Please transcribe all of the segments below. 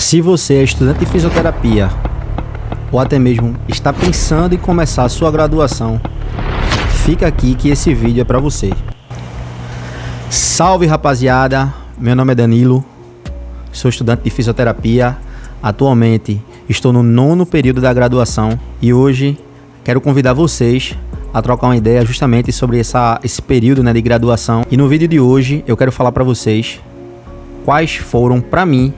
Se você é estudante de fisioterapia ou até mesmo está pensando em começar a sua graduação, fica aqui que esse vídeo é para você. Salve rapaziada, meu nome é Danilo, sou estudante de fisioterapia, atualmente estou no 9º período da graduação e hoje quero convidar vocês a trocar uma ideia justamente sobre esse período, de graduação. E no vídeo de hoje eu quero falar para vocês quais foram para mim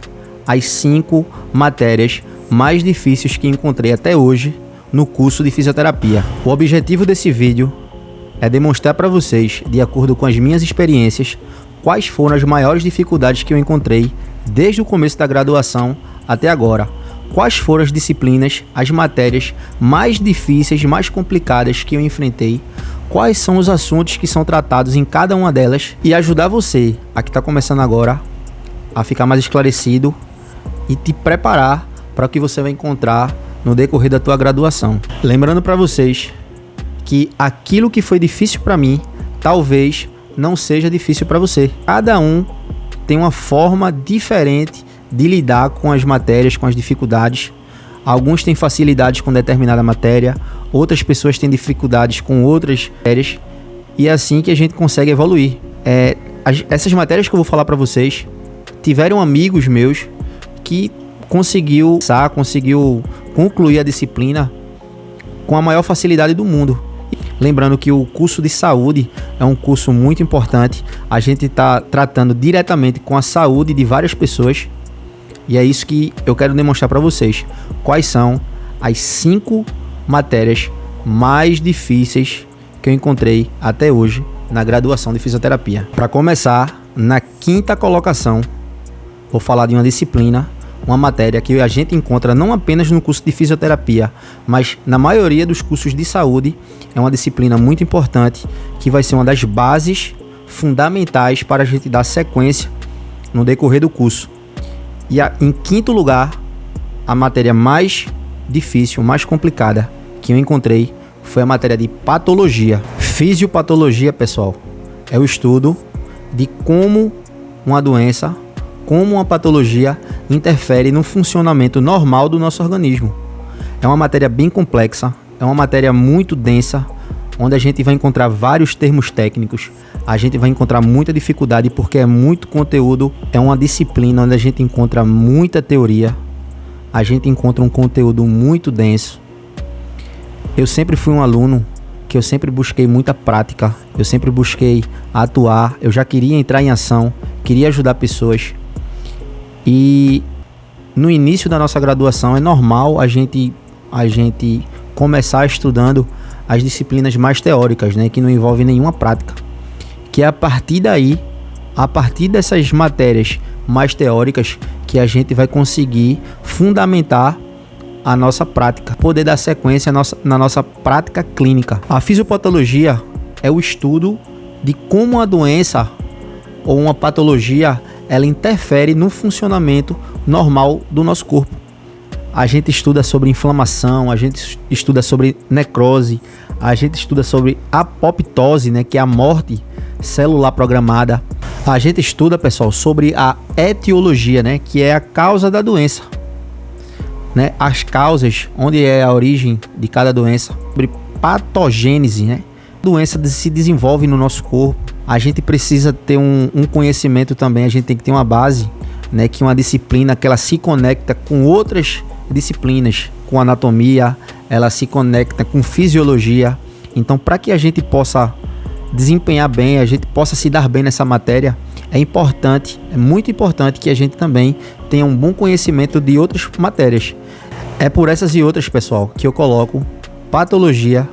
as 5 matérias mais difíceis que encontrei até hoje no curso de fisioterapia. O objetivo desse vídeo é demonstrar para vocês, de acordo com as minhas experiências, quais foram as maiores dificuldades que eu encontrei desde o começo da graduação até agora. Quais foram as disciplinas, as matérias mais difíceis, mais complicadas que eu enfrentei, quais são os assuntos que são tratados em cada uma delas e ajudar você, a que está começando agora, a ficar mais esclarecido e te preparar para o que você vai encontrar no decorrer da tua graduação. Lembrando para vocês que aquilo que foi difícil para mim, talvez não seja difícil para você. Cada um tem uma forma diferente de lidar com as matérias, com as dificuldades. Alguns têm facilidades com determinada matéria, outras pessoas têm dificuldades com outras matérias, e é assim que a gente consegue evoluir. Essas matérias que eu vou falar para vocês, tiveram amigos meus que conseguiu concluir a disciplina com a maior facilidade do mundo. Lembrando que o curso de saúde é um curso muito importante, a gente está tratando diretamente com a saúde de várias pessoas, e é isso que eu quero demonstrar para vocês, quais são as 5 matérias mais difíceis que eu encontrei até hoje na graduação de fisioterapia. Para começar, na 5ª colocação, vou falar de uma disciplina, uma matéria que a gente encontra não apenas no curso de fisioterapia, mas na maioria dos cursos de saúde. É uma disciplina muito importante, que vai ser uma das bases fundamentais para a gente dar sequência no decorrer do curso. E em 5º lugar, a matéria mais difícil, mais complicada que eu encontrei foi a matéria de patologia. Fisiopatologia, pessoal, é o estudo de como uma doença, como uma patologia interfere no funcionamento normal do nosso organismo. É uma matéria bem complexa, é uma matéria muito densa, onde a gente vai encontrar vários termos técnicos, a gente vai encontrar muita dificuldade porque é muito conteúdo, é uma disciplina onde a gente encontra muita teoria, a gente encontra um conteúdo muito denso. Eu sempre fui um aluno que eu sempre busquei muita prática, eu sempre busquei atuar, eu já queria entrar em ação, queria ajudar pessoas. E no início da nossa graduação é normal a gente começar estudando as disciplinas mais teóricas, que não envolvem nenhuma prática. Que é a partir daí, a partir dessas matérias mais teóricas, que a gente vai conseguir fundamentar a nossa prática, poder dar sequência na nossa prática clínica. A fisiopatologia é o estudo de como a doença ou uma patologia ela interfere no funcionamento normal do nosso corpo. A gente estuda sobre inflamação, a gente estuda sobre necrose, a gente estuda sobre apoptose, que é a morte celular programada. A gente estuda, pessoal, sobre a etiologia, que é a causa da doença. As causas, onde é a origem de cada doença. Sobre patogênese, A doença se desenvolve no nosso corpo. A gente precisa ter um conhecimento também, a gente tem que ter uma base, que uma disciplina que ela se conecta com outras disciplinas, com anatomia, ela se conecta com fisiologia. Então, para que a gente possa desempenhar bem, a gente possa se dar bem nessa matéria, é importante, é muito importante que a gente também tenha um bom conhecimento de outras matérias. É por essas e outras, pessoal, que eu coloco patologia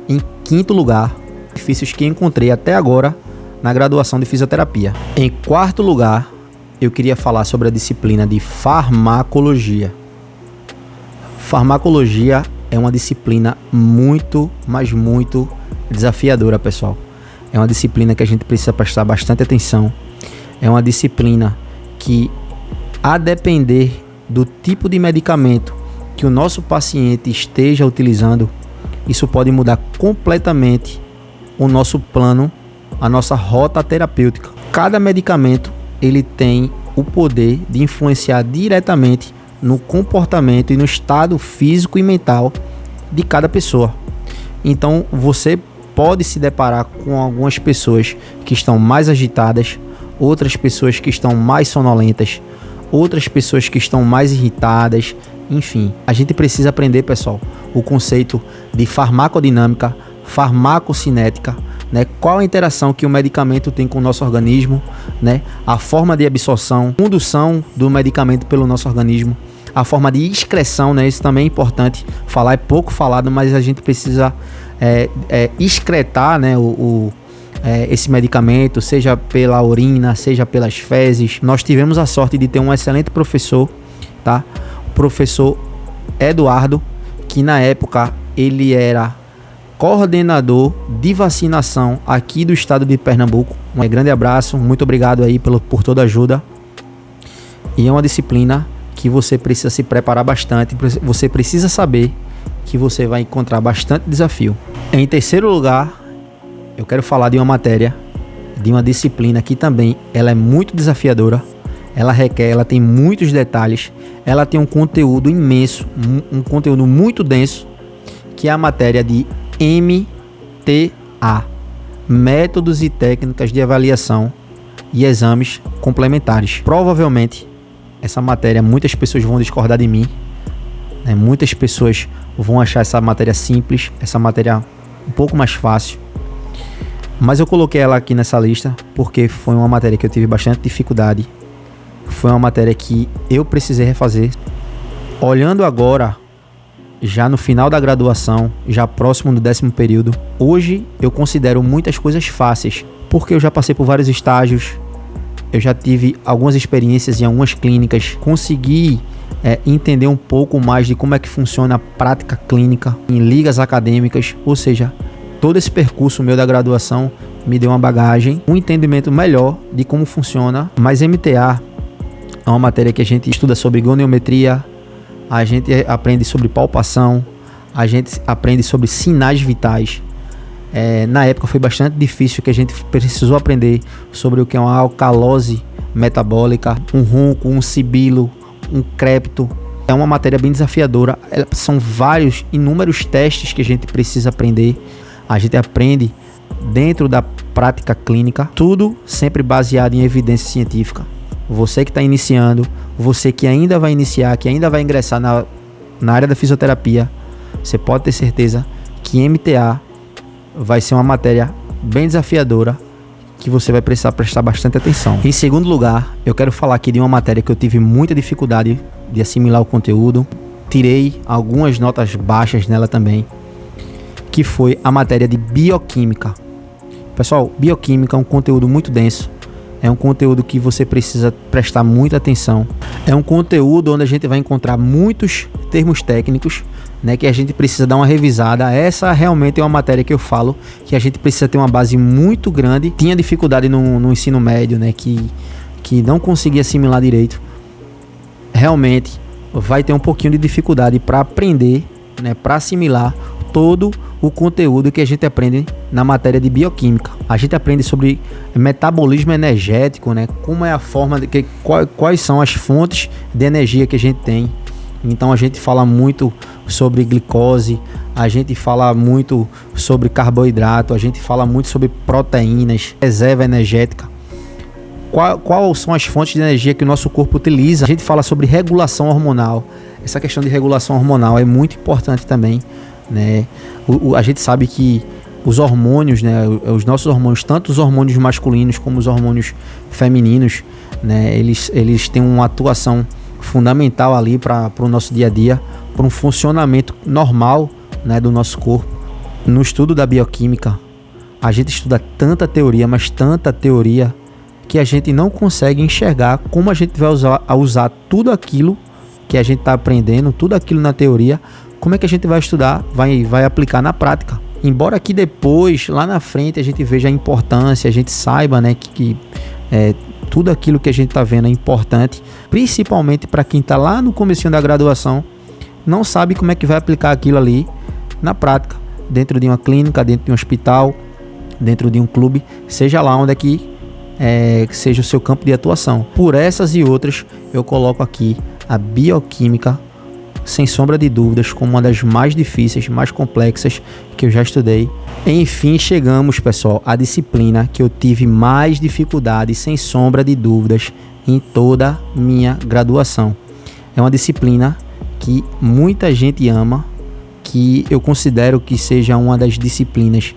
em 5º lugar, difíceis que encontrei até agora na graduação de fisioterapia. Em 4º lugar, eu queria falar sobre a disciplina de farmacologia. Farmacologia é uma disciplina muito, mas muito desafiadora, pessoal. É uma disciplina que a gente precisa prestar bastante atenção. É uma disciplina que, a depender do tipo de medicamento que o nosso paciente esteja utilizando, isso pode mudar completamente o nosso plano, a nossa rota terapêutica. Cada medicamento ele tem o poder de influenciar diretamente no comportamento e no estado físico e mental de cada pessoa. Então você pode se deparar com algumas pessoas que estão mais agitadas, outras pessoas que estão mais sonolentas, outras pessoas que estão mais irritadas. Enfim, a gente precisa aprender, pessoal, o conceito de farmacodinâmica, farmacocinética, né? Qual a interação que o medicamento tem com o nosso organismo, né? A forma de absorção, condução do medicamento pelo nosso organismo, a forma de excreção, né? Isso também é importante falar, é pouco falado, mas a gente precisa excretar, né? Esse medicamento, seja pela urina, seja pelas fezes. Nós tivemos a sorte de ter um excelente professor, tá? O professor Eduardo, que na época ele era coordenador de vacinação aqui do estado de Pernambuco. Um grande abraço, muito obrigado aí por toda a ajuda. E é uma disciplina que você precisa se preparar bastante, você precisa saber que você vai encontrar bastante desafio. Em terceiro lugar, eu quero falar de uma matéria, de uma disciplina que também ela é muito desafiadora, ela tem muitos detalhes, ela tem um conteúdo imenso, um conteúdo muito denso, que é a matéria de MTA, Métodos e Técnicas de Avaliação e Exames Complementares. Provavelmente, essa matéria, muitas pessoas vão discordar de mim, né? Muitas pessoas vão achar essa matéria simples, essa matéria um pouco mais fácil, mas eu coloquei ela aqui nessa lista porque foi uma matéria que eu tive bastante dificuldade, foi uma matéria que eu precisei refazer. Olhando agora, já no final da graduação, já próximo do 10º período, hoje eu considero muitas coisas fáceis, porque eu já passei por vários estágios, eu já tive algumas experiências em algumas clínicas, consegui entender um pouco mais de como é que funciona a prática clínica em ligas acadêmicas, ou seja, todo esse percurso meu da graduação me deu uma bagagem, um entendimento melhor de como funciona. Mas MTA é uma matéria que a gente estuda sobre goniometria, a gente aprende sobre palpação, a gente aprende sobre sinais vitais. Na época foi bastante difícil, que a gente precisou aprender sobre o que é uma alcalose metabólica, um ronco, um sibilo, um crépito. É uma matéria bem desafiadora, são inúmeros testes que a gente precisa aprender. A gente aprende dentro da prática clínica, tudo sempre baseado em evidência científica. Você que está iniciando, você que ainda vai iniciar, que ainda vai ingressar na área da fisioterapia, você pode ter certeza que MTA vai ser uma matéria bem desafiadora, que você vai precisar prestar bastante atenção. Em segundo lugar, eu quero falar aqui de uma matéria que eu tive muita dificuldade de assimilar o conteúdo, tirei algumas notas baixas nela também, que foi a matéria de bioquímica. Pessoal, bioquímica é um conteúdo muito denso, é um conteúdo que você precisa prestar muita atenção, é um conteúdo onde a gente vai encontrar muitos termos técnicos, né, que a gente precisa dar uma revisada. Essa realmente é uma matéria que eu falo que a gente precisa ter uma base muito grande. Tinha dificuldade no ensino médio, né, que não conseguia assimilar direito. Realmente vai ter um pouquinho de dificuldade para aprender, né, para assimilar todo o conteúdo que a gente aprende na matéria de bioquímica. A gente aprende sobre metabolismo energético, né, como é a forma de quais são as fontes de energia que a gente tem. Então a gente fala muito sobre glicose, a gente fala muito sobre carboidrato, a gente fala muito sobre proteínas, reserva energética. Quais são as fontes de energia que o nosso corpo utiliza? A gente fala sobre regulação hormonal. Essa questão de regulação hormonal é muito importante também, né? A gente sabe que os hormônios, né, os nossos hormônios, tanto os hormônios masculinos como os hormônios femininos, né, eles têm uma atuação fundamental ali para o nosso dia a dia, para um funcionamento normal, né, do nosso corpo. No estudo da bioquímica, a gente estuda tanta teoria, mas tanta teoria, que a gente não consegue enxergar como a gente vai usar tudo aquilo que a gente está aprendendo, tudo aquilo na teoria, como é que a gente vai estudar, vai aplicar na prática. Embora que depois, lá na frente, a gente veja a importância, a gente saiba, né, que tudo aquilo que a gente está vendo é importante, principalmente para quem está lá no comecinho da graduação, não sabe como é que vai aplicar aquilo ali na prática, dentro de uma clínica, dentro de um hospital, dentro de um clube, seja lá onde é que seja o seu campo de atuação. Por essas e outras, eu coloco aqui a bioquímica, sem sombra de dúvidas, como uma das mais difíceis, mais complexas que eu já estudei. Enfim, chegamos, pessoal, à disciplina que eu tive mais dificuldade, sem sombra de dúvidas, em toda minha graduação. É uma disciplina que muita gente ama, que eu considero que seja uma das disciplinas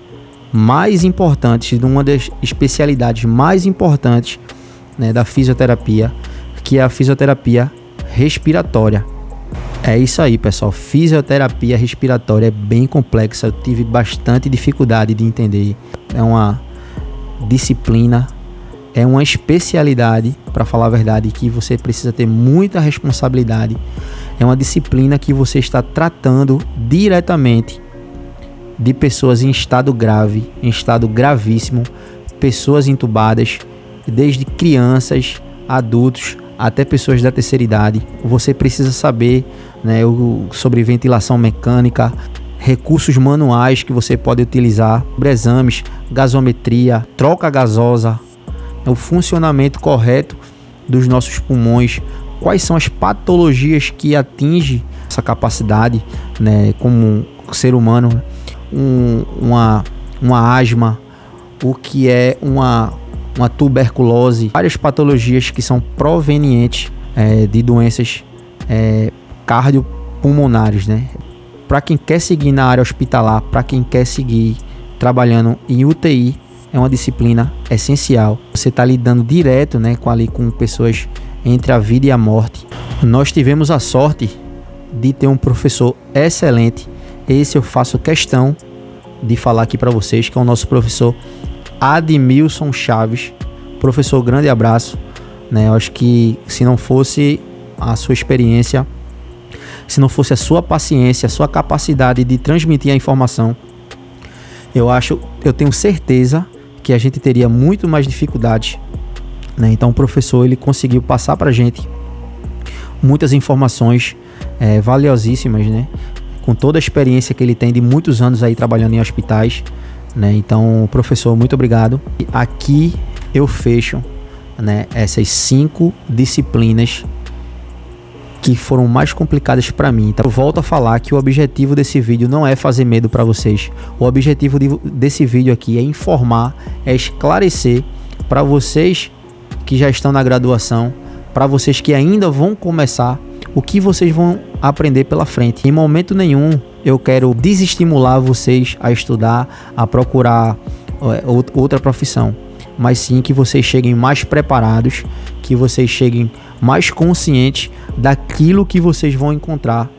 mais importantes, uma das especialidades mais importantes, né, da fisioterapia, que é a fisioterapia respiratória. É isso aí, pessoal. Fisioterapia respiratória é bem complexa. Eu tive bastante dificuldade de entender. É uma disciplina, é uma especialidade, para falar a verdade, que você precisa ter muita responsabilidade. É uma disciplina que você está tratando diretamente de pessoas em estado grave, em estado gravíssimo, pessoas entubadas, desde crianças, adultos, até pessoas da terceira idade. Você precisa saber, né, sobre ventilação mecânica, recursos manuais que você pode utilizar, sobre exames, gasometria, troca gasosa, o funcionamento correto dos nossos pulmões, quais são as patologias que atingem essa capacidade, né, como ser humano, uma asma, o que é uma tuberculose, várias patologias que são provenientes de doenças cardiopulmonares, né? Para quem quer seguir na área hospitalar, para quem quer seguir trabalhando em UTI, é uma disciplina essencial. Você está lidando direto, né, com pessoas entre a vida e a morte. Nós tivemos a sorte de ter um professor excelente. Esse eu faço questão de falar aqui para vocês, que é o nosso professor Admilson Chaves. Professor, grande abraço, né? Eu acho que se não fosse a sua experiência, se não fosse a sua paciência, a sua capacidade de transmitir a informação, eu tenho certeza que a gente teria muito mais dificuldades, né? Então o professor, ele conseguiu passar pra gente muitas informações valiosíssimas, né? Com toda a experiência que ele tem de muitos anos aí trabalhando em hospitais, né? Então, professor, muito obrigado. Aqui eu fecho, né, essas 5 disciplinas que foram mais complicadas para mim. Então, eu volto a falar que o objetivo desse vídeo não é fazer medo para vocês. O objetivo desse vídeo aqui é informar, é esclarecer para vocês que já estão na graduação, para vocês que ainda vão começar, o que vocês vão aprender pela frente. Em momento nenhum eu quero desestimular vocês a estudar, a procurar outra profissão, mas sim que vocês cheguem mais preparados, que vocês cheguem mais conscientes daquilo que vocês vão encontrar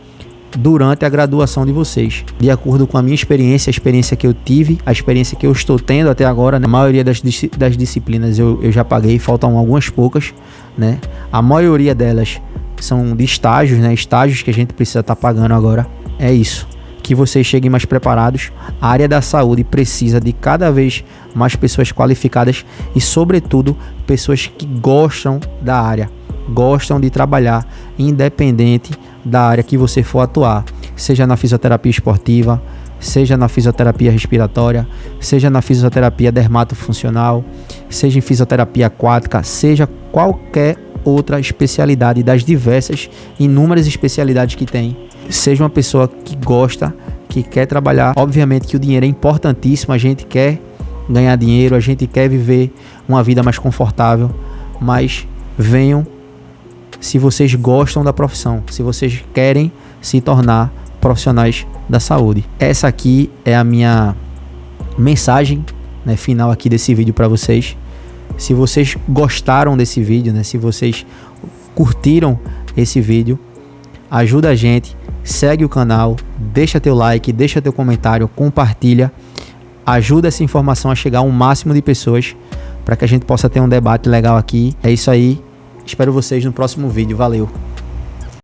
durante a graduação de vocês. De acordo com a minha experiência, a experiência que eu tive, a experiência que eu estou tendo até agora, né? A maioria das disciplinas eu já paguei, faltam algumas poucas, né? A maioria delas são de estágios, né? Estágios que a gente precisa estar pagando agora. É isso. Que vocês cheguem mais preparados. A área da saúde precisa de cada vez mais pessoas qualificadas e, sobretudo, pessoas que gostam da área, gostam de trabalhar, independente da área que você for atuar, seja na fisioterapia esportiva, seja na fisioterapia respiratória, seja na fisioterapia dermatofuncional, seja em fisioterapia aquática, seja qualquer outra especialidade das diversas, inúmeras especialidades que tem. Seja uma pessoa que gosta, que quer trabalhar. Obviamente que o dinheiro é importantíssimo, a gente quer ganhar dinheiro, a gente quer viver uma vida mais confortável, mas venham se vocês gostam da profissão, se vocês querem se tornar profissionais da saúde. Essa aqui é a minha mensagem, né, final aqui desse vídeo para vocês. Se vocês gostaram desse vídeo, né, se vocês curtiram esse vídeo, ajuda a gente, segue o canal, deixa teu like, deixa teu comentário, compartilha, ajuda essa informação a chegar a um máximo de pessoas para que a gente possa ter um debate legal aqui. É isso aí, espero vocês no próximo vídeo, valeu!